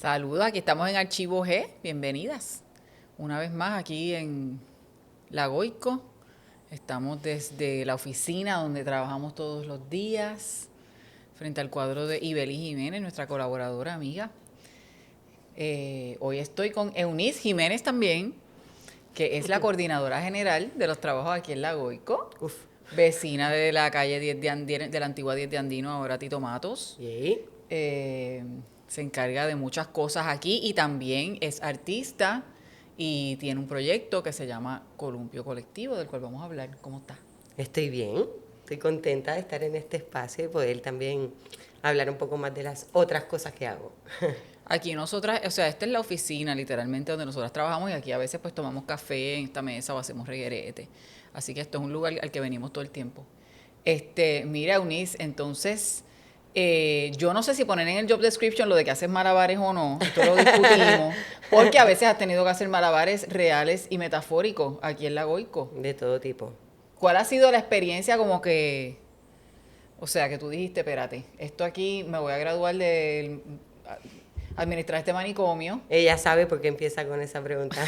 Saludos, aquí estamos en Archivo G, bienvenidas. Una vez más aquí en La Goico. Estamos desde la oficina donde trabajamos todos los días, frente al cuadro de Ibeli Jiménez, nuestra colaboradora amiga. Hoy estoy con Eunice Jiménez también, que es la coordinadora general de los trabajos aquí en La Goico. Uf. Vecina de la calle 10 de la antigua 10 de Andino, ahora Tito Matos. ¿Y? Se encarga de muchas cosas aquí y también es artista y tiene un proyecto que se llama Columpio Colectivo, del cual vamos a hablar. ¿Cómo está? Estoy bien, estoy contenta de estar en este espacio y poder también hablar un poco más de las otras cosas que hago. Aquí nosotras, o sea, esta es la oficina literalmente donde nosotras trabajamos y aquí a veces pues tomamos café en esta mesa o hacemos reguerete. Así que esto es un lugar al que venimos todo el tiempo. Mira, Eunice, entonces, yo no sé si poner en el job description lo de que haces malabares o no, esto lo discutimos, porque a veces has tenido que hacer malabares reales y metafóricos aquí en La Goico. De todo tipo. ¿Cuál ha sido la experiencia como que, o sea, que tú dijiste, espérate, esto aquí me voy a graduar de administrar este manicomio? Ella sabe por qué empieza con esa pregunta.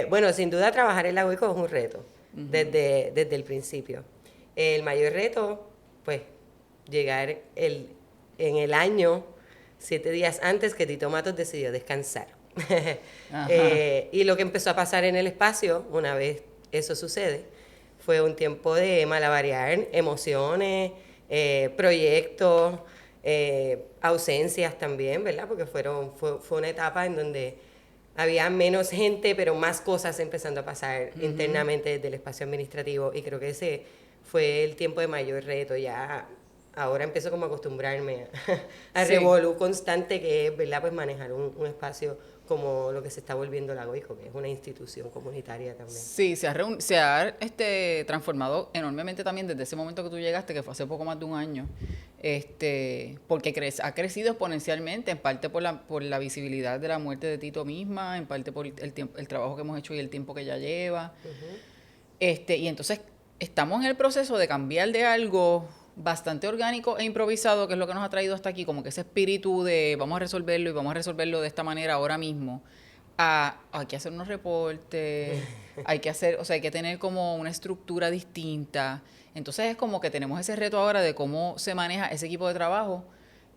Bueno, sin duda trabajar en la UICO es un reto, desde el principio. El mayor reto, pues, llegar en el año, 7 días antes que Tito Matos decidió descansar. Y lo que empezó a pasar en el espacio, una vez eso sucede, fue un tiempo de malabarear emociones, proyectos, ausencias también, ¿verdad? Porque fue una etapa en donde había menos gente, pero más cosas empezando a pasar internamente desde el espacio administrativo, y creo que ese fue el tiempo de mayor reto. Ya ahora empiezo como a acostumbrarme a Sí. revolú constante que es, ¿verdad? Pues manejar un espacio como lo que se está volviendo la GOICO, que es una institución comunitaria también. Sí, transformado enormemente también desde ese momento que tú llegaste, que fue hace poco más de un año, porque ha crecido exponencialmente, en parte por la visibilidad de la muerte de Tito misma, en parte por el trabajo que hemos hecho y el tiempo que ya lleva. Y entonces estamos en el proceso de cambiar de algo bastante orgánico e improvisado, que es lo que nos ha traído hasta aquí, como que ese espíritu de vamos a resolverlo y vamos a resolverlo de esta manera ahora mismo, hay que hacer unos reportes, hay que tener como una estructura distinta. Entonces es como que tenemos ese reto ahora de cómo se maneja ese equipo de trabajo,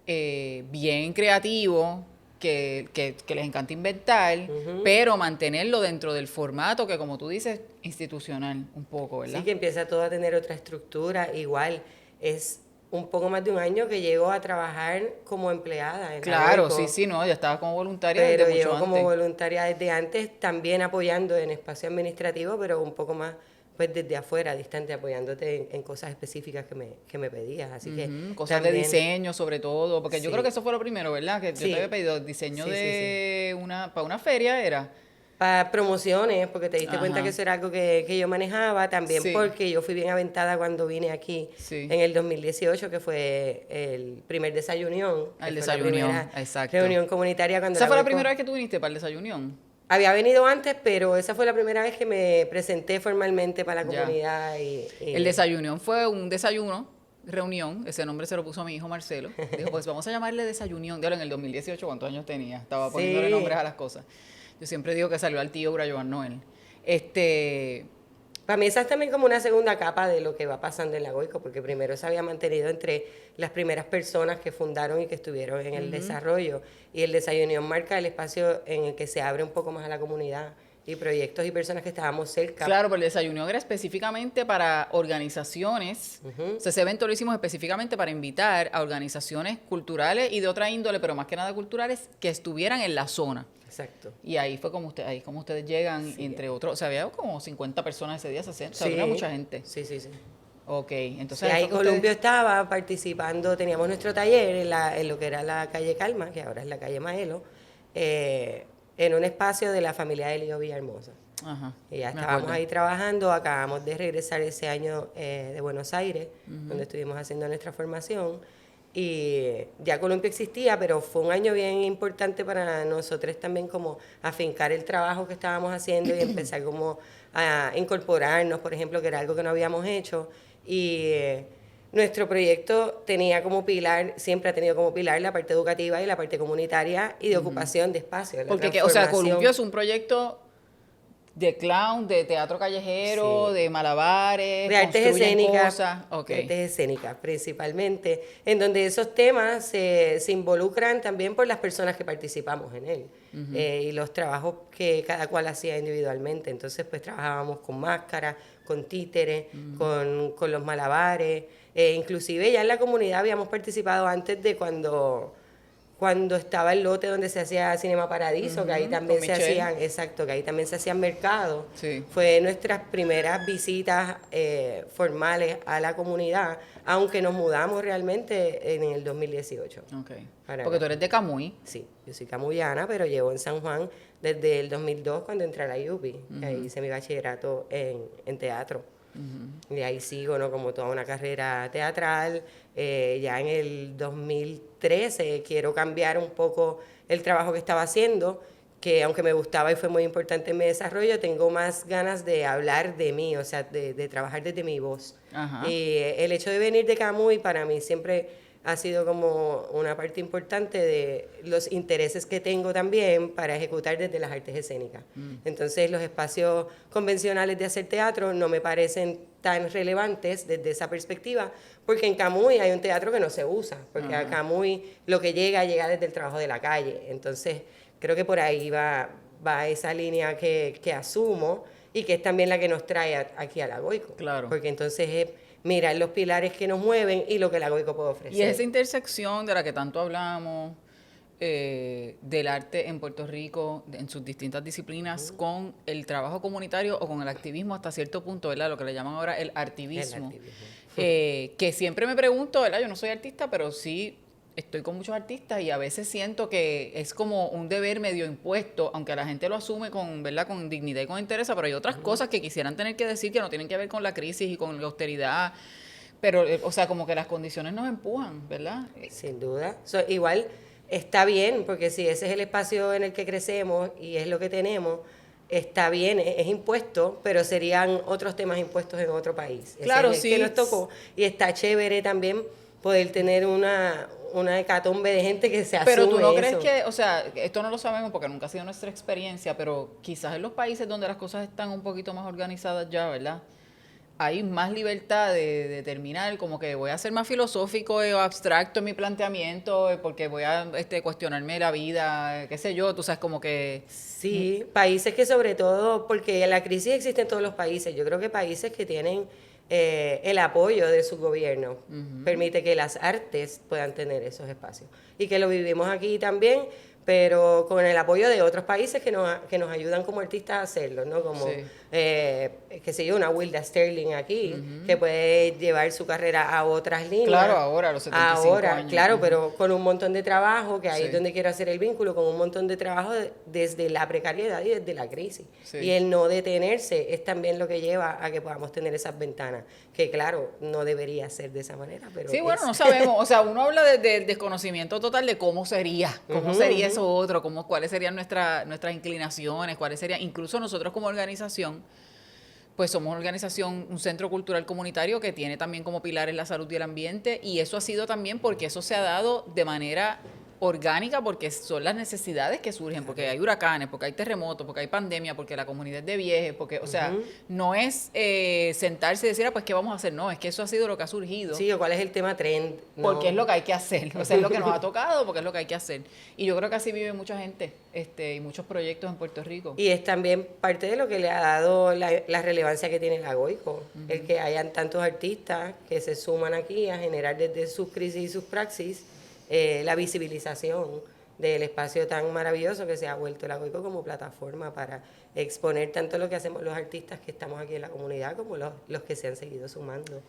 bien creativo, que les encanta inventar, pero mantenerlo dentro del formato que, como tú dices, institucional un poco, ¿verdad? Sí, que empieza todo a tener otra estructura. Igual es un poco más de un año que llego a trabajar como empleada en la Claro, GOICO, sí, no, ya estaba como voluntaria pero desde mucho llevo como antes. voluntaria desde antes, también apoyando en espacio administrativo, pero un poco más pues desde afuera, distante, apoyándote en cosas específicas que me pedías. Así que Cosas de también, diseño sobre todo, porque yo sí, creo que eso fue lo primero, ¿verdad? Que yo sí, te había pedido diseño sí, sí, sí. para una feria era. Para promociones, porque te diste cuenta que Ajá, eso era algo que yo manejaba, también sí, porque yo fui bien aventada cuando vine aquí sí. en el 2018, que fue el primer desayunión, que El fue la desayunión, primera exacto. reunión comunitaria cuando ¿Esa la fue la GOICO primera vez que tú viniste para el desayunión? había venido antes, pero esa fue la primera vez que me presenté formalmente para la Ya. comunidad. El desayunión fue un desayuno, reunión, ese nombre se lo puso mi hijo Marcelo. Dijo, pues vamos a llamarle desayunión. Diablo, en el 2018, ¿cuántos años tenía? Estaba poniéndole nombres a Sí, las cosas. Yo siempre digo que salió al tío Brayovan Noel. Este, para mí esa es también como una segunda capa de lo que va pasando en la GOICO, porque primero se había mantenido entre las primeras personas que fundaron y que estuvieron en el desarrollo, y el desayunión marca el espacio en el que se abre un poco más a la comunidad y proyectos y personas que estábamos cerca. claro, pero el desayuno era específicamente para organizaciones. O sea, ese evento lo hicimos específicamente para invitar a organizaciones culturales y de otra índole, pero más que nada culturales, que estuvieran en la zona. Exacto. Y ahí fue ahí como ustedes llegan, Sí, entre otros, o sea, había como 50 personas ese día, 60, o sea, había sí, mucha gente. sí, sí, sí. Ok, Sí, entonces ahí ahí fue que ustedes... Columpio estaba participando, teníamos nuestro taller en lo que era la calle Calma, que ahora es la calle Maelo, en un espacio de la familia de Elio Villahermosa. Ajá, Y ya me estábamos acuerdo. ahí trabajando, acabamos de regresar ese año de Buenos Aires, donde estuvimos haciendo nuestra formación. Y ya Columpio existía, pero fue un año bien importante para nosotros también, como afincar el trabajo que estábamos haciendo y empezar como a incorporarnos, por ejemplo, que era algo que no habíamos hecho. Y nuestro proyecto tenía como pilar, siempre ha tenido como pilar la parte educativa y la parte comunitaria y de ocupación de espacios. Porque, o sea, Columpio es un proyecto de clown, de teatro callejero, Sí. de malabares, De artes construyen escénicas, cosas. Okay. de artes escénicas principalmente, en donde esos temas se involucran también por las personas que participamos en él y los trabajos que cada cual hacía individualmente. Entonces, pues trabajábamos con máscaras, con títeres, con los malabares, inclusive ya en la comunidad habíamos participado antes de cuando estaba el lote donde se hacía Cinema Paradiso, que ahí también se hacían, exacto, que ahí también se hacían mercados. Sí. Fue nuestras primeras visitas formales a la comunidad, aunque nos mudamos realmente en el 2018. Okay. Porque tú eres de Camuy. Sí, yo soy camuyana, pero llevo en San Juan desde el 2002 cuando entré a la UPI. Ahí hice mi bachillerato en teatro. Y ahí sigo, ¿no? Como toda una carrera teatral. Ya en el 2013 quiero cambiar un poco el trabajo que estaba haciendo, que aunque me gustaba y fue muy importante en mi desarrollo, tengo más ganas de hablar de mí, o sea, de trabajar desde mi voz. Ajá. Y el hecho de venir de Camuy para mí siempre ha sido como una parte importante de los intereses que tengo también para ejecutar desde las artes escénicas. Entonces los espacios convencionales de hacer teatro no me parecen tan relevantes desde esa perspectiva, porque en Camuy hay un teatro que no se usa, porque a Camuy lo que llega desde el trabajo de la calle. Entonces creo que por ahí va esa línea que asumo y que es también la que nos trae aquí a la Goico. Claro. Porque entonces es mirar los pilares que nos mueven y lo que la Goico puede ofrecer. Y esa intersección de la que tanto hablamos, del arte en Puerto Rico, en sus distintas disciplinas, con el trabajo comunitario o con el activismo hasta cierto punto, ¿verdad? Lo que le llaman ahora el artivismo. Que siempre me pregunto, ¿verdad? Yo no soy artista, pero sí estoy con muchos artistas y a veces siento que es como un deber medio impuesto, aunque la gente lo asume con, ¿verdad? Con dignidad y con interés, pero hay otras cosas que quisieran tener que decir que no tienen que ver con la crisis y con la austeridad. Pero, o sea, como que las condiciones nos empujan, ¿verdad? Sin duda. Igual está bien, porque si ese es el espacio en el que crecemos y es lo que tenemos, está bien, es impuesto, pero serían otros temas impuestos en otro país. Claro, ese sí. que nos tocó. Y está chévere también poder tener una hecatombe de gente que se asume. Pero tú no crees que, o sea, esto no lo sabemos porque nunca ha sido nuestra experiencia, pero quizás en los países donde las cosas están un poquito más organizadas ya, ¿verdad? Hay más libertad de determinar, como que voy a ser más filosófico o abstracto en mi planteamiento, porque voy a cuestionarme la vida, qué sé yo, tú sabes, como que... Sí, países que sobre todo, porque la crisis existe en todos los países, yo creo que países que tienen el apoyo de su gobierno permite que las artes puedan tener esos espacios. Y que lo vivimos aquí también, pero con el apoyo de otros países que nos ayudan como artistas a hacerlo, ¿no? Como, qué sé yo, una Wilda Sterling aquí, que puede llevar su carrera a otras líneas. Claro, ahora, a los 75 años. Claro, pero con un montón de trabajo, que ahí es donde quiero hacer el vínculo, con un montón de trabajo desde la precariedad y desde la crisis. Sí. Y el no detenerse es también lo que lleva a que podamos tener esas ventanas, que claro, no debería ser de esa manera, pero sí, bueno, no sabemos, o sea, uno habla del desconocimiento total de cómo sería eso otro, cuáles serían nuestras inclinaciones, cuáles serían, incluso nosotros como organización, pues somos una organización, un centro cultural comunitario que tiene también como pilares la salud y el ambiente, y eso ha sido también porque eso se ha dado de manera orgánica, porque son las necesidades que surgen, porque hay huracanes, porque hay terremotos, porque hay pandemia, porque la comunidad es de viejes, porque, o sea, no es sentarse y decir, pues, ¿qué vamos a hacer? No, es que eso ha sido lo que ha surgido. Sí, o cuál es el tema trend. No. Porque es lo que hay que hacer, o sea, es lo que nos ha tocado, porque es lo que hay que hacer. Y yo creo que así vive mucha gente, y muchos proyectos en Puerto Rico. Y es también parte de lo que le ha dado la relevancia que tiene la Goico, el que hayan tantos artistas que se suman aquí a generar desde sus crisis y sus praxis la visibilización del espacio tan maravilloso que se ha vuelto la Goico como plataforma para exponer tanto lo que hacemos los artistas que estamos aquí en la comunidad como los que se han seguido sumando.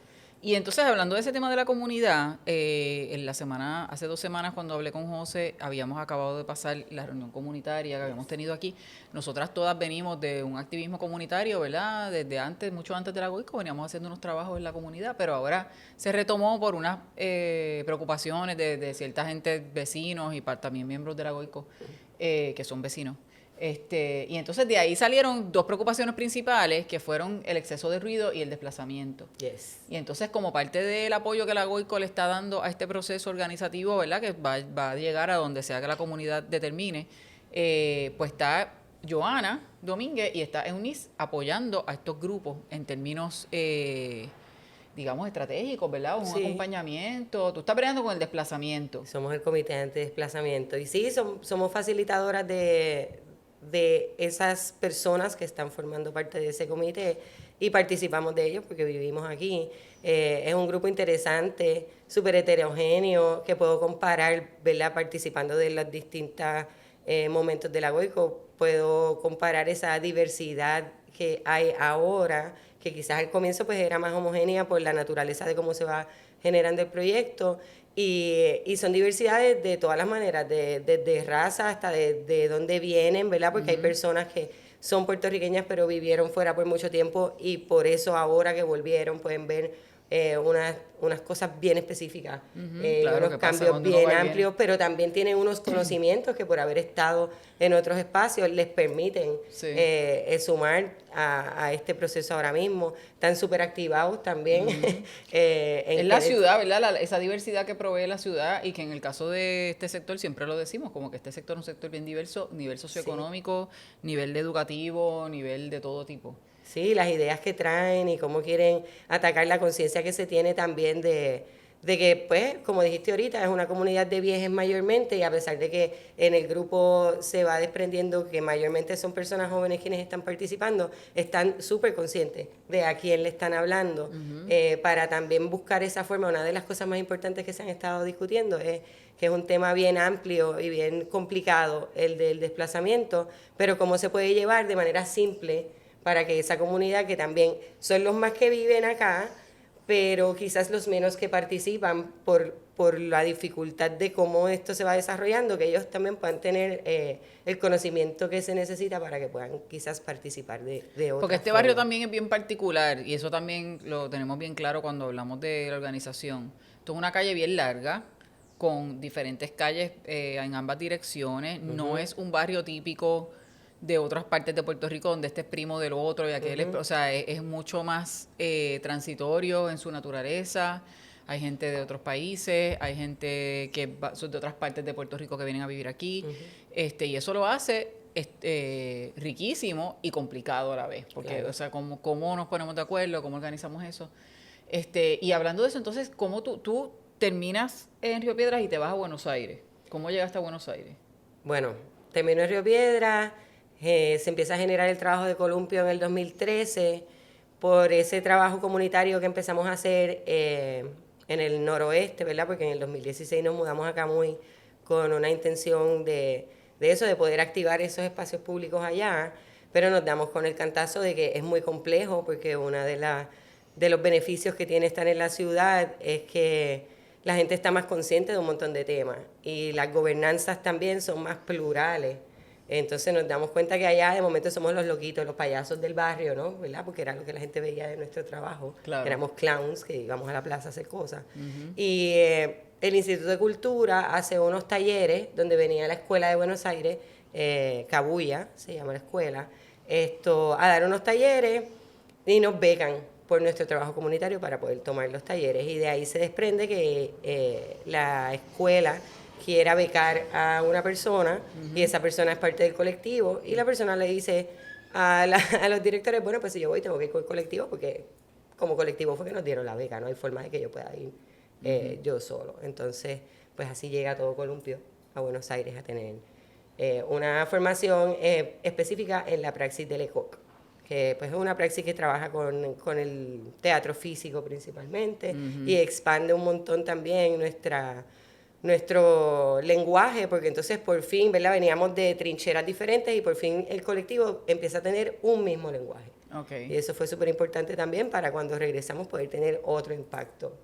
Y entonces, hablando de ese tema de la comunidad, hace 2 semanas cuando hablé con José, habíamos acabado de pasar la reunión comunitaria que habíamos tenido aquí. Nosotras todas venimos de un activismo comunitario, ¿verdad? Desde antes, mucho antes de la Goico, veníamos haciendo unos trabajos en la comunidad, pero ahora se retomó por unas preocupaciones de cierta gente, vecinos y también miembros de la Goico, que son vecinos. Y entonces de ahí salieron dos preocupaciones principales, que fueron el exceso de ruido y el desplazamiento. Yes. Y entonces, como parte del apoyo que la GOICO le está dando a este proceso organizativo, ¿verdad?, que va a llegar a donde sea que la comunidad determine, pues está Joana Domínguez y está Eunice apoyando a estos grupos en términos, digamos, estratégicos, ¿verdad? Un acompañamiento. Tú estás peleando con el desplazamiento. Somos el comité anti-desplazamiento. Y sí, somos facilitadoras de esas personas que están formando parte de ese comité y participamos de ellos porque vivimos aquí. Es un grupo interesante, súper heterogéneo, que puedo comparar, ¿verdad? Participando de los distintos momentos de la GOICO, puedo comparar esa diversidad que hay ahora, que quizás al comienzo pues era más homogénea por la naturaleza de cómo se va generando el proyecto, y son diversidades de todas las maneras, desde raza hasta de dónde vienen, ¿verdad? Porque hay personas que son puertorriqueñas pero vivieron fuera por mucho tiempo y por eso ahora que volvieron pueden ver unas cosas bien específicas, Claro, unos cambios bien amplios, pero también tienen unos conocimientos que por haber estado en otros espacios les permiten sumar a este proceso ahora mismo. Están súper activados también. Es la ciudad, ¿verdad? Esa diversidad que provee la ciudad y que en el caso de este sector siempre lo decimos, como que este sector es un sector bien diverso, nivel socioeconómico, nivel educativo, nivel de todo tipo. Sí, las ideas que traen y cómo quieren atacar la conciencia que se tiene también de que, pues, como dijiste ahorita, es una comunidad de viejes mayormente, y a pesar de que en el grupo se va desprendiendo que mayormente son personas jóvenes quienes están participando, están súper conscientes de a quién le están hablando, para también buscar esa forma. Una de las cosas más importantes que se han estado discutiendo es que es un tema bien amplio y bien complicado, el del desplazamiento, pero cómo se puede llevar de manera simple para que esa comunidad, que también son los más que viven acá, pero quizás los menos que participan por la dificultad de cómo esto se va desarrollando, que ellos también puedan tener el conocimiento que se necesita para que puedan quizás participar de otra Porque este forma. barrio también es bien particular y eso también lo tenemos bien claro cuando hablamos de la organización. Esto es una calle bien larga, con diferentes calles en ambas direcciones. No es un barrio típico de otras partes de Puerto Rico donde este es primo del otro y aquel es, o sea, es mucho más transitorio en su naturaleza. Hay gente de otros países, hay gente que son de otras partes de Puerto Rico que vienen a vivir aquí, y eso lo hace riquísimo y complicado a la vez, porque, claro, o sea, cómo nos ponemos de acuerdo, cómo organizamos eso. Y hablando de eso, entonces, ¿cómo tú terminas en Río Piedras y te vas a Buenos Aires? ¿Cómo llegaste a Buenos Aires? Bueno, termino en Río Piedras. Se empieza a generar el trabajo de Columpio en el 2013 por ese trabajo comunitario que empezamos a hacer en el noroeste, ¿verdad? Porque en el 2016 nos mudamos a Camuy con una intención de eso, de poder activar esos espacios públicos allá, pero nos damos con el cantazo de que es muy complejo, porque uno de los beneficios que tiene estar en la ciudad es que la gente está más consciente de un montón de temas y las gobernanzas también son más plurales. Entonces nos damos cuenta que allá de momento somos los loquitos, los payasos del barrio, ¿no? ¿Verdad? Porque era lo que la gente veía de nuestro trabajo. Claro. Éramos clowns que íbamos a la plaza a hacer cosas. Y el Instituto de Cultura hace unos talleres donde venía la Escuela de Buenos Aires, Cabuya se llama la escuela, a dar unos talleres y nos becan por nuestro trabajo comunitario para poder tomar los talleres. Y de ahí se desprende que la escuela quiera becar a una persona y esa persona es parte del colectivo y la persona le dice a los directores, bueno, pues si yo voy tengo que ir con el colectivo porque como colectivo fue que nos dieron la beca, no hay forma de que yo pueda ir yo solo. Entonces, pues así llega todo Columpio a Buenos Aires a tener una formación específica en la praxis del ECOC, que pues es una praxis que trabaja con el teatro físico principalmente y expande un montón también nuestro lenguaje, porque entonces por fin, ¿verdad? Veníamos de trincheras diferentes y por fin el colectivo empieza a tener un mismo lenguaje. Okay. Y eso fue súper importante también para cuando regresamos poder tener otro impacto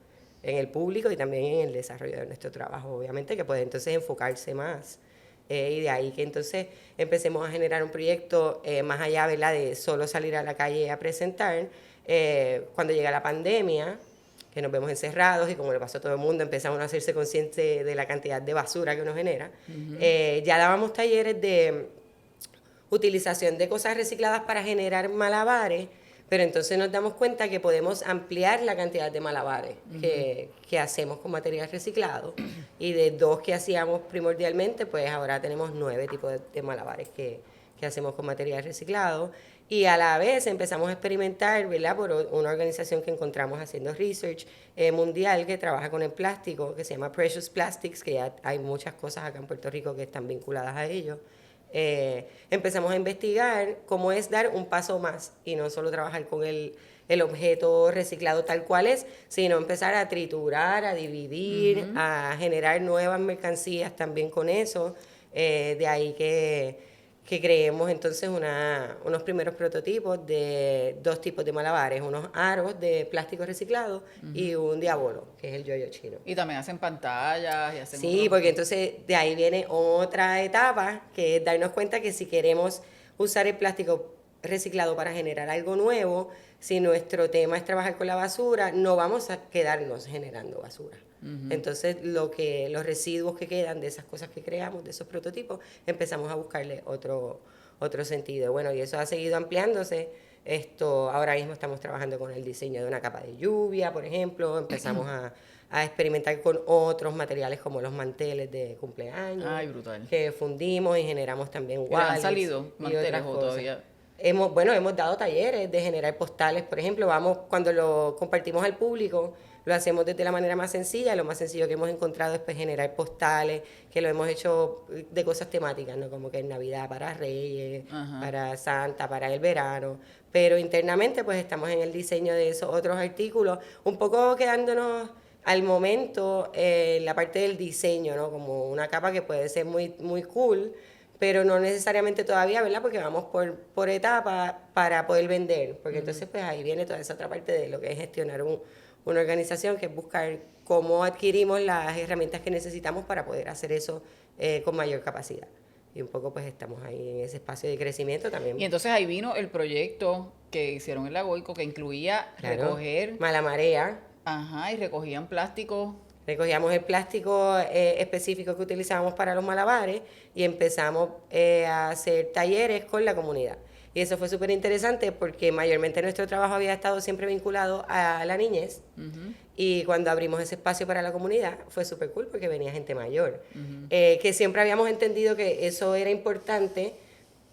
en el público y también en el desarrollo de nuestro trabajo, obviamente, que puede entonces enfocarse más. Y de ahí que entonces empecemos a generar un proyecto más allá, ¿verdad?, de solo salir a la calle a presentar. Cuando llega la pandemia, que nos vemos encerrados y como le pasó a todo el mundo, empezamos a hacerse conscientes de la cantidad de basura que uno genera. Ya dábamos talleres de utilización de cosas recicladas para generar malabares, pero entonces nos damos cuenta que podemos ampliar la cantidad de malabares que hacemos con material reciclado. Y de 2 que hacíamos primordialmente, pues ahora tenemos 9 tipos de malabares que hacemos con material reciclado. Y a la vez empezamos a experimentar, ¿verdad? Por una organización que encontramos haciendo research mundial que trabaja con el plástico, que se llama Precious Plastics, que ya hay muchas cosas acá en Puerto Rico que están vinculadas a ello. Empezamos a investigar cómo es dar un paso más y no solo trabajar con el objeto reciclado tal cual es, sino empezar a triturar, a dividir, a generar nuevas mercancías también con eso. De ahí que creemos entonces unos primeros prototipos de 2 tipos de malabares, unos aros de plástico reciclado y un diabolo, que es el yoyo chino. Y también hacen pantallas y hacen Sí, porque entonces de ahí viene otra etapa, que es darnos cuenta que si queremos usar el plástico reciclado para generar algo nuevo, si nuestro tema es trabajar con la basura, no vamos a quedarnos generando basura. Entonces los residuos que quedan de esas cosas que creamos, de esos prototipos, empezamos a buscarle otro sentido. Bueno, y eso ha seguido ampliándose. Ahora mismo estamos trabajando con el diseño de una capa de lluvia, por ejemplo. Empezamos a experimentar con otros materiales como los manteles de cumpleaños. Ay, brutal. Que fundimos y generamos también wallets. ¿Han salido manteles o todavía? Hemos dado talleres de generar postales, por ejemplo, cuando lo compartimos al público, lo hacemos desde la manera más sencilla. Lo más sencillo que hemos encontrado es pues, generar postales, que lo hemos hecho de cosas temáticas, ¿no? Como que en Navidad para Reyes, para Santa, para el verano. Pero internamente pues estamos en el diseño de esos otros artículos, un poco quedándonos al momento en la parte del diseño, ¿no? Como una capa que puede ser muy, muy cool, pero no necesariamente todavía, ¿verdad? Porque vamos por etapas para poder vender, porque entonces pues ahí viene toda esa otra parte de lo que es gestionar una organización, que es buscar cómo adquirimos las herramientas que necesitamos para poder hacer eso con mayor capacidad. Y un poco pues estamos ahí en ese espacio de crecimiento también. Y entonces ahí vino el proyecto que hicieron en la Goico, que incluía recoger... Mala marea. Ajá, y recogían plástico. Recogíamos el plástico específico que utilizábamos para los malabares y empezamos a hacer talleres con la comunidad. Y eso fue súper interesante porque mayormente nuestro trabajo había estado siempre vinculado a la niñez. Y cuando abrimos ese espacio para la comunidad fue súper cool porque venía gente mayor. Que siempre habíamos entendido que eso era importante,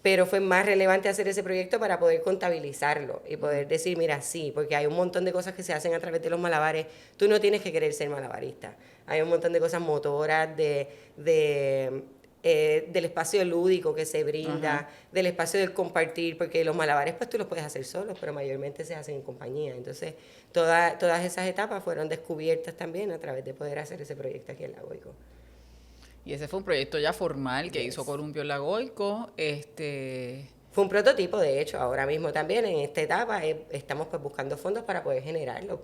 pero fue más relevante hacer ese proyecto para poder contabilizarlo y poder decir, mira, sí, porque hay un montón de cosas que se hacen a través de los malabares. Tú no tienes que querer ser malabarista. Hay un montón de cosas motoras, del espacio lúdico que se brinda, del espacio del compartir, porque los malabares pues tú los puedes hacer solos, pero mayormente se hacen en compañía. Entonces, todas esas etapas fueron descubiertas también a través de poder hacer ese proyecto aquí en La Goico. Y ese fue un proyecto ya formal que hizo Columpio en La Goico. Fue un prototipo, de hecho, ahora mismo también en esta etapa estamos pues buscando fondos para poder generarlo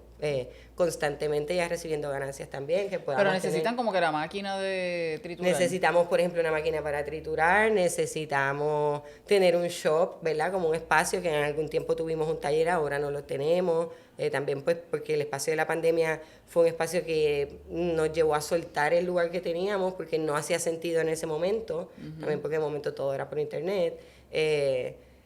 constantemente, ya recibiendo ganancias también. Pero necesitan como que la máquina de triturar. Necesitamos, por ejemplo, una máquina para triturar, necesitamos tener un shop, ¿verdad? Como un espacio que en algún tiempo tuvimos un taller, ahora no lo tenemos. También pues porque el espacio de la pandemia fue un espacio que nos llevó a soltar el lugar que teníamos porque no hacía sentido en ese momento, también porque en el momento todo era por internet.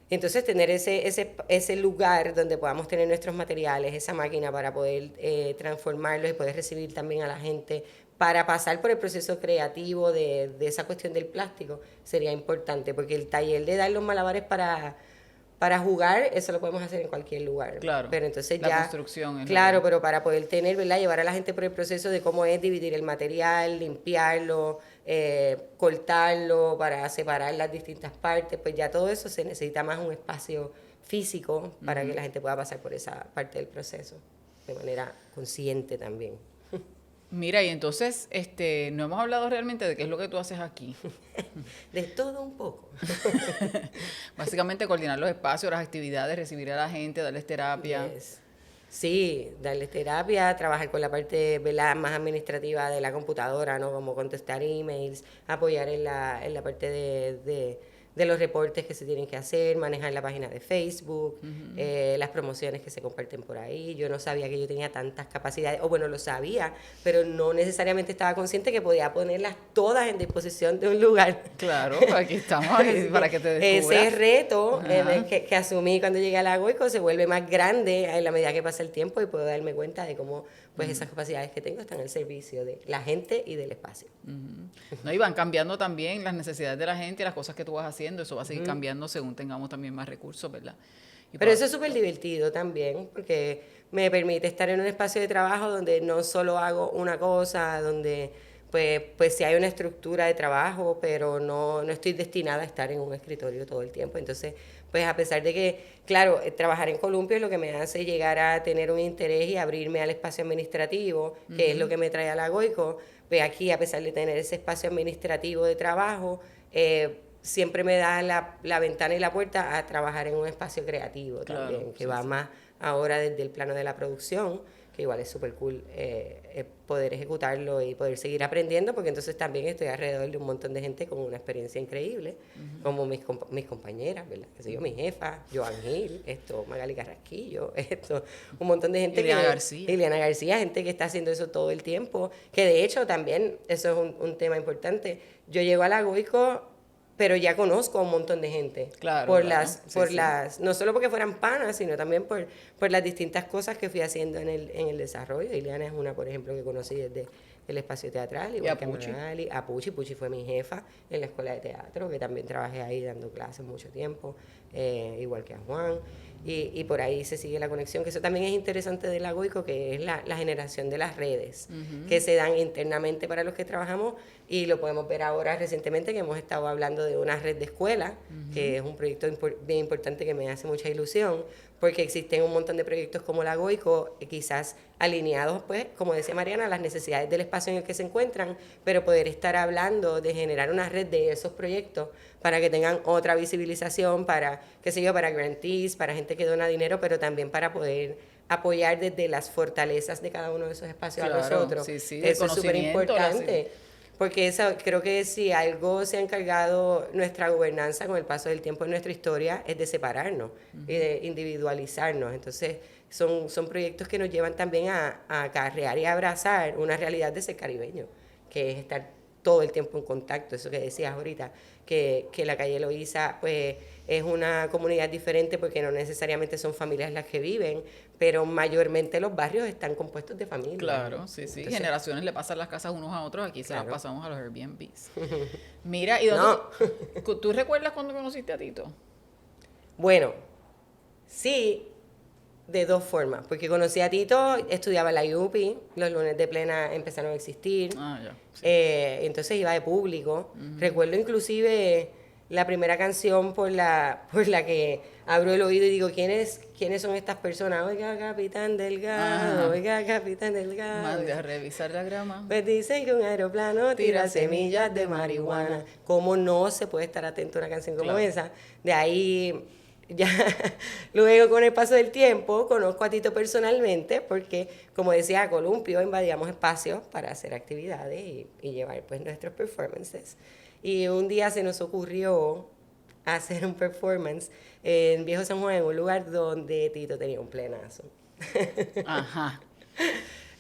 Entonces tener ese lugar donde podamos tener nuestros materiales, esa máquina para poder transformarlos y poder recibir también a la gente, para pasar por el proceso creativo de esa cuestión del plástico, sería importante, porque el taller de dar los malabares para jugar, eso lo podemos hacer en cualquier lugar. Claro, pero entonces la construcción. Claro, pero para poder tener, ¿verdad? Llevar a la gente por el proceso de cómo es dividir el material, limpiarlo, cortarlo para separar las distintas partes, pues ya todo eso se necesita más un espacio físico para que la gente pueda pasar por esa parte del proceso de manera consciente también. Mira, y entonces no hemos hablado realmente de qué es lo que tú haces aquí. De todo un poco. Básicamente coordinar los espacios, las actividades, recibir a la gente, darles terapia. Yes. Sí, darles terapia, trabajar con la parte, ¿verdad?, más administrativa de la computadora, ¿no? Como contestar emails, apoyar en la parte de de los reportes que se tienen que hacer, manejar la página de Facebook, las promociones que se comparten por ahí. Yo no sabía que yo tenía tantas capacidades, o bueno, lo sabía, pero no necesariamente estaba consciente que podía ponerlas todas en disposición de un lugar. Claro, aquí estamos para que te descubras. Ese reto que asumí cuando llegué a la Goico se vuelve más grande en la medida que pasa el tiempo y puedo darme cuenta de cómo pues esas capacidades que tengo están al servicio de la gente y del espacio. No, y van cambiando también las necesidades de la gente y las cosas que tú vas haciendo, eso va a seguir cambiando según tengamos también más recursos, ¿verdad? Pero eso es súper divertido también, porque me permite estar en un espacio de trabajo donde no solo hago una cosa, donde pues sí hay una estructura de trabajo, pero no estoy destinada a estar en un escritorio todo el tiempo. Entonces, pues a pesar de que, claro, trabajar en Columpio es lo que me hace llegar a tener un interés y abrirme al espacio administrativo, que es lo que me trae a la Goico, pues aquí, a pesar de tener ese espacio administrativo de trabajo, siempre me da la ventana y la puerta a trabajar en un espacio creativo también, que va más ahora desde el plano de la producción, que igual es súper cool poder ejecutarlo y poder seguir aprendiendo, porque entonces también estoy alrededor de un montón de gente con una experiencia increíble, como mis compañeras, ¿verdad? Que soy yo, mi jefa, Joan Gil, Magali Carrasquillo, un montón de gente. Ileana García, gente que está haciendo eso todo el tiempo, que de hecho también, eso es un tema importante. Yo llego a la Goico, pero ya conozco a un montón de gente. Claro. No solo porque fueran panas, sino también por las distintas cosas que fui haciendo en el desarrollo. Ileana es una, por ejemplo, que conocí desde el espacio teatral, igual que Magali. A Puchi fue mi jefa en la escuela de teatro, que también trabajé ahí dando clases mucho tiempo, igual que a Juan. Y por ahí se sigue la conexión, que eso también es interesante de la Goico, que es la generación de las redes que se dan internamente para los que trabajamos, y lo podemos ver ahora recientemente que hemos estado hablando de una red de escuelas, que es un proyecto bien importante que me hace mucha ilusión, porque existen un montón de proyectos como la Goico, quizás alineados, pues, como decía Mariana, a las necesidades del espacio en el que se encuentran, pero poder estar hablando de generar una red de esos proyectos para que tengan otra visibilización, para, qué sé yo, para grantees, para gente que dona dinero, pero también para poder apoyar desde las fortalezas de cada uno de esos espacios a nosotros. Eso es súper importante. Porque creo que si algo se ha encargado nuestra gobernanza con el paso del tiempo en nuestra historia es de separarnos y de individualizarnos. Entonces son proyectos que nos llevan también a acarrear y a abrazar una realidad de ser caribeño, que es estar todo el tiempo en contacto. Eso que decías ahorita, que la calle Loíza pues es una comunidad diferente porque no necesariamente son familias las que viven, pero mayormente los barrios están compuestos de familias. Claro, sí. Entonces, generaciones le pasan las casas unos a otros, aquí se las pasamos a los Airbnbs. Mira, ¿y dónde tú recuerdas cuando conociste a Tito? Bueno, sí, de dos formas, porque conocí a Tito, estudiaba en la IUPI, los lunes de plena empezaron a existir, entonces iba de público. Recuerdo inclusive la primera canción por la que abro el oído y digo, ¿quiénes son estas personas? Oiga, Capitán Delgado, oiga, Capitán Delgado. Mande a revisar la grama. Pues dicen que un aeroplano tira semillas de marihuana. ¿Cómo no se puede estar atento a una canción como esa? De ahí, ya luego con el paso del tiempo, conozco a Tito personalmente, porque, como decía, a Columpio invadíamos espacios para hacer actividades y llevar pues nuestros performances. Y un día se nos ocurrió hacer un performance en Viejo San Juan, en un lugar donde Tito tenía un plenazo. Ajá.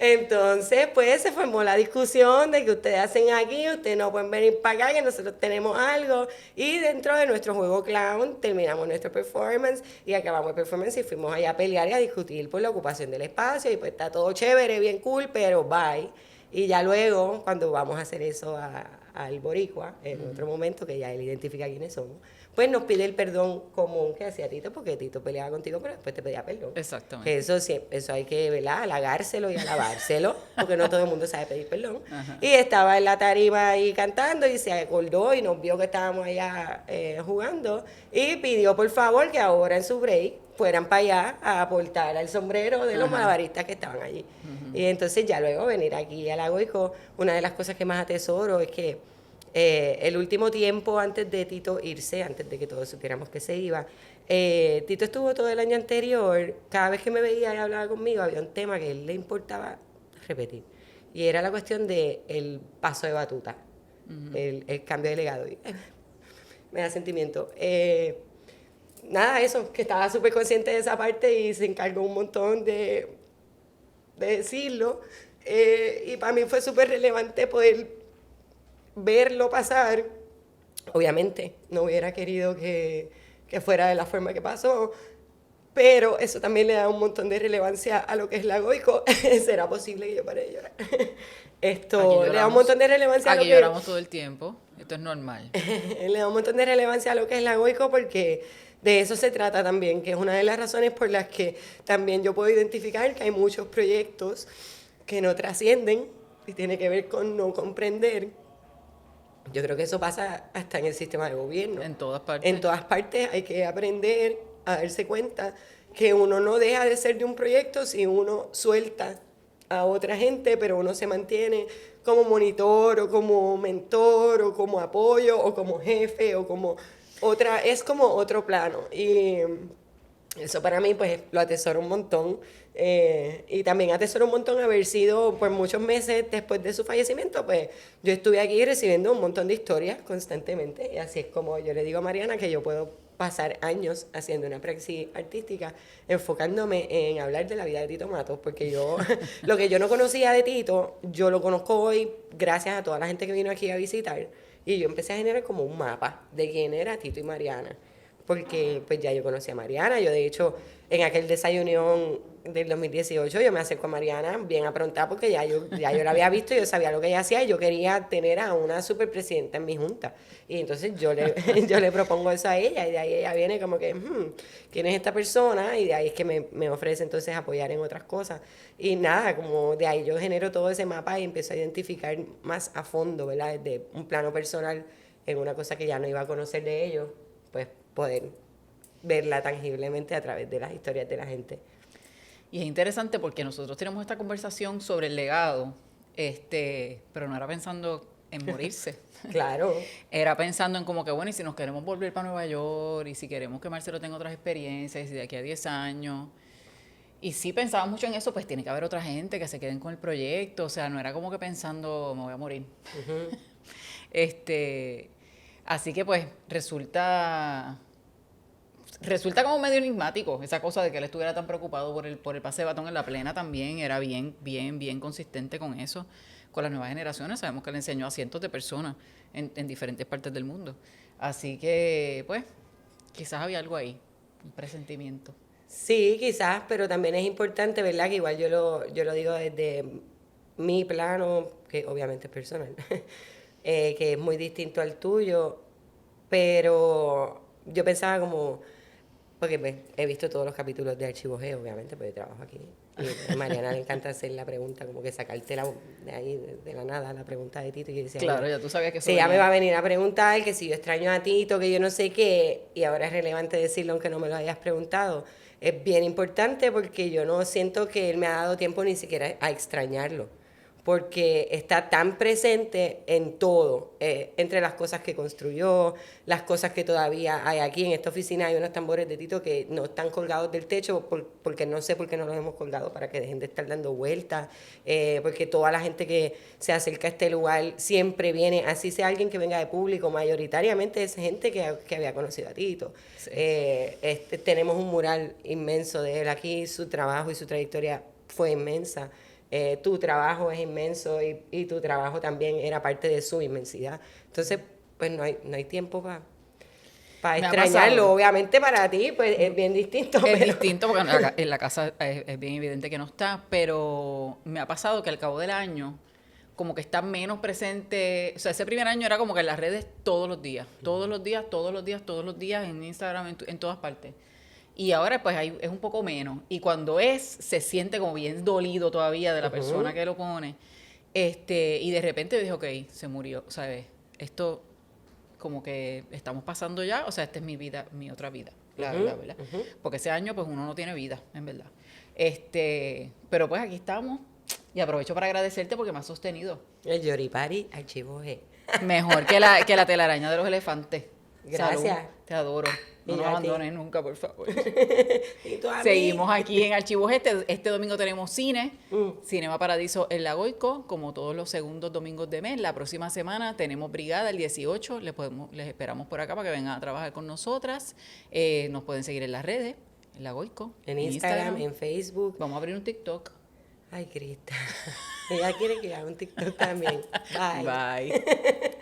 Entonces, pues se formó la discusión de que ustedes hacen aquí, ustedes no pueden venir para acá, que nosotros tenemos algo. Y dentro de nuestro juego clown terminamos nuestro performance y acabamos el performance y fuimos allá a pelear y a discutir por la ocupación del espacio. Y pues está todo chévere, bien cool, pero bye. Y ya luego, cuando vamos a hacer eso al boricua, en otro momento, que ya él identifica quiénes somos, pues nos pide el perdón común que hacía Tito, porque Tito peleaba contigo, pero después te pedía perdón. Exactamente. Que eso hay que, ¿verdad?, halagárselo y alabárselo, porque no todo el mundo sabe pedir perdón. Y estaba en la tarima ahí cantando y se acordó y nos vio que estábamos allá jugando y pidió por favor que ahora en su break fueran para allá a aportar al sombrero de los malabaristas que estaban allí. Y entonces ya luego venir aquí a la Goico, una de las cosas que más atesoro es que el último tiempo antes de Tito irse, antes de que todos supiéramos que se iba, Tito estuvo todo el año anterior, cada vez que me veía y hablaba conmigo había un tema que a él le importaba repetir, y era la cuestión del paso de batuta, el cambio de legado. me da sentimiento. Nada, eso, que estaba súper consciente de esa parte y se encargó un montón de decirlo. Y para mí fue súper relevante poder verlo pasar. Obviamente, no hubiera querido que fuera de la forma que pasó, pero eso también le da un montón de relevancia a lo que es la Goico. ¿Será posible que yo pare de llorar? Esto le da un montón de relevancia a lo que... Aquí lloramos todo el tiempo, esto es normal. Le da un montón de relevancia a lo que es la Goico porque de eso se trata también, que es una de las razones por las que también yo puedo identificar que hay muchos proyectos que no trascienden y tiene que ver con no comprender. Yo creo que eso pasa hasta en el sistema de gobierno. En todas partes. En todas partes hay que aprender a darse cuenta que uno no deja de ser de un proyecto si uno suelta a otra gente, pero uno se mantiene como monitor o como mentor o como apoyo o como jefe o como otra, es como otro plano. Y eso para mí pues lo atesoro un montón. Y también atesoro un montón haber sido por muchos meses después de su fallecimiento, pues yo estuve aquí recibiendo un montón de historias constantemente y así es como yo le digo a Mariana que yo puedo pasar años haciendo una praxis artística enfocándome en hablar de la vida de Tito Matos, porque yo lo que yo no conocía de Tito, yo lo conozco hoy gracias a toda la gente que vino aquí a visitar y yo empecé a generar como un mapa de quién era Tito y Mariana, porque pues ya yo conocía a Mariana, yo de hecho en aquel desayunión del 2018 yo me acerco a Mariana bien aprontada porque ya yo la había visto, yo sabía lo que ella hacía y yo quería tener a una superpresidenta en mi junta. Y entonces yo le propongo eso a ella y de ahí ella viene como que, ¿quién es esta persona? Y de ahí es que me ofrece entonces apoyar en otras cosas. Y nada, como de ahí yo genero todo ese mapa y empiezo a identificar más a fondo, ¿verdad? Desde un plano personal en una cosa que ya no iba a conocer de ellos, pues poder verla tangiblemente a través de las historias de la gente. Y es interesante porque nosotros tenemos esta conversación sobre el legado, pero no era pensando en morirse. Claro. Era pensando en como que, bueno, y si nos queremos volver para Nueva York, y si queremos que Marcelo tenga otras experiencias, y de aquí a 10 años. Y sí pensaba mucho en eso, pues tiene que haber otra gente que se queden con el proyecto, o sea, no era como que pensando, me voy a morir. Uh-huh. Así que pues resulta como medio enigmático esa cosa de que él estuviera tan preocupado por el pase de batón. En la plena también era bien consistente con eso, con las nuevas generaciones. Sabemos que le enseñó a cientos de personas en diferentes partes del mundo. Así que, pues, quizás había algo ahí, un presentimiento. Sí, quizás, pero también es importante, ¿verdad? Que igual yo lo digo desde mi plano, que obviamente es personal, que es muy distinto al tuyo, pero yo pensaba como, porque pues, he visto todos los capítulos de Archivo G, obviamente, porque trabajo aquí. Y a Mariana le encanta hacer la pregunta, como que sacarte de ahí, de la nada, la pregunta de Tito. Y yo decía, claro, ya tú sabías que eso sí, ya me va a venir a preguntar que si yo extraño a Tito, que yo no sé qué, y ahora es relevante decirlo aunque no me lo hayas preguntado. Es bien importante porque yo no siento que él me ha dado tiempo ni siquiera a extrañarlo, porque está tan presente en todo, entre las cosas que construyó, las cosas que todavía hay aquí. En esta oficina hay unos tambores de Tito que no están colgados del techo, porque no sé por qué no los hemos colgado, para que dejen de estar dando vueltas, porque toda la gente que se acerca a este lugar siempre viene, así sea alguien que venga de público, mayoritariamente es gente que había conocido a Tito. Sí. Tenemos un mural inmenso de él aquí, su trabajo y su trayectoria fue inmensa. Tu trabajo es inmenso y tu trabajo también era parte de su inmensidad. Entonces, pues no hay tiempo para extrañarlo. Obviamente para ti pues es bien distinto. Es distinto porque en la casa es bien evidente que no está, pero me ha pasado que al cabo del año como que está menos presente. O sea, ese primer año era como que en las redes todos los días, en Instagram, en todas partes. Y ahora pues es un poco menos. Y cuando se siente como bien dolido todavía de la persona que lo pone. Y de repente dije, ok, se murió, ¿sabes? Esto como que estamos pasando ya, o sea, esta es mi vida, mi otra vida, la verdad. Porque ese año pues uno no tiene vida, en verdad. Pero pues aquí estamos y aprovecho para agradecerte porque me has sostenido. El Yoripari Archivo G. Mejor que la telaraña de los elefantes. Gracias. Salud, te adoro. No Y nos a ti. abandones nunca, por favor. Y tú a mí. Seguimos aquí en Archivos Este domingo tenemos cine, Cinema Paradiso en La Goico, como todos los segundos domingos de mes. La próxima semana tenemos Brigada el 18. Les esperamos por acá para que vengan a trabajar con nosotras. Nos pueden seguir en las redes, en La Goico. En Instagram, en Facebook. Vamos a abrir un TikTok. Ay, Crista. Ella quiere que haga un TikTok también. Bye. Bye.